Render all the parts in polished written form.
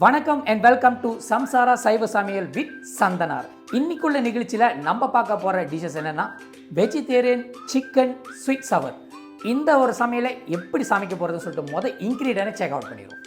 வணக்கம் and welcome to Samsara Saiva சமையல் with Santhanar. இன்னைக்குள்ள நிகழ்ச்சியில நம்ம பார்க்க போற டிஷஸ் என்னன்னா வெஜிடேரியன் சிக்கன் ஸ்வீட் சவர். இந்த ஒரு சமையலை எப்படி சமைக்க போறதுன்னு சொல்லிட்டு முதல் இன்கிரிடியன்ட் செக் அவுட் பண்ணிடுவோம்.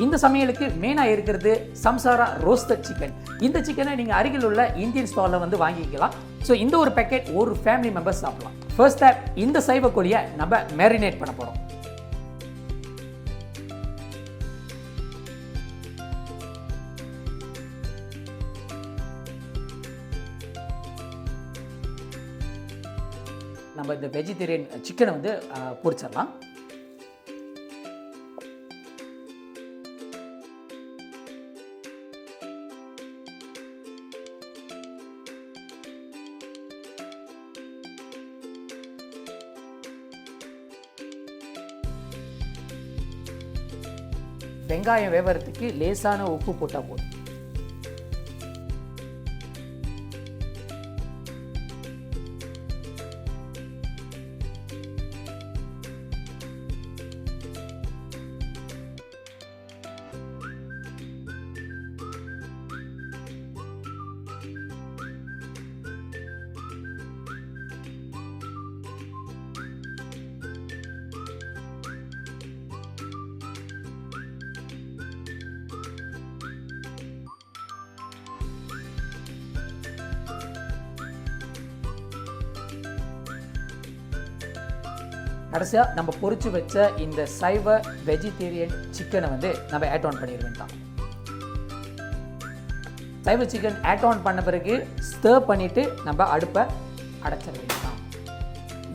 இந்த சமையலுக்கு மெயினாக இருக்கிறது சம்சாரா ரோஸ்டட் சிக்கன். இந்த சிக்கனை நீங்கள் அருகில் உள்ள இந்தியன் ஸ்டாலில் வந்து வாங்கிக்கலாம். ஸோ இந்த ஒரு பேக்கெட் ஒரு ஃபேமிலி மெம்பர்ஸ் சாப்பிடலாம். ஃபர்ஸ்ட் ஸ்டெப், இந்த சைவ கோழியை நம்ம மேரினேட் பண்ண போகிறோம். நம்ம இந்த வெஜிடேரியன் சிக்கனை வந்து பொரிச்சிடலாம். வெங்காயம் வேவறதுக்கு லேசான உப்பு போட்டால் போதும். கடைசியாக நம்ம பொரிச்சு வச்ச இந்த சைவ வெஜிடேரியன் சிக்கனை வந்து நம்ம ஆட் ஆன் பண்ணிட வேண்டாம். சைவ சிக்கன் ஆட் ஆன் பண்ண பிறகு ஸ்டர் பண்ணிவிட்டு நம்ம அடுப்பை அடைச்சிட வேண்டாம்.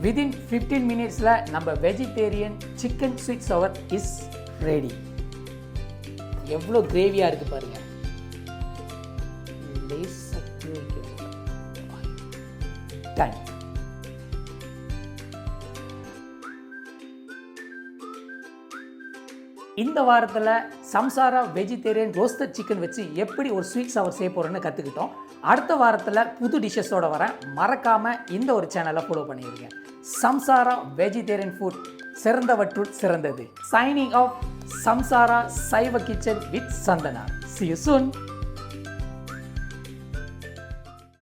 வித்தின் 15 மினிட்ஸில் நம்ம vegetarian chicken sweet sour is ready. எவ்வளோ கிரேவியாக இருக்குது பாருங்க. டன். இந்த வாரத்தில் சம்சாரா வெஜிடேரியன் ரோஸ்டட் சிக்கன் வச்சு எப்படி ஒரு ஸ்வீட் சவர் செய்ய போகிறோன்னு கற்றுக்கிட்டோம். அடுத்த வாரத்தில் புது டிஷ்ஷஸோடு வரேன். மறக்காமல் இந்த ஒரு சேனலை ஃபாலோ பண்ணிடுங்க. சம்சாரா வெஜிடேரியன் ஃபுட், சிறந்தவற்றுள் சிறந்தது. Signing off, Samsara Saiva Kitchen with Chandanar. See you soon.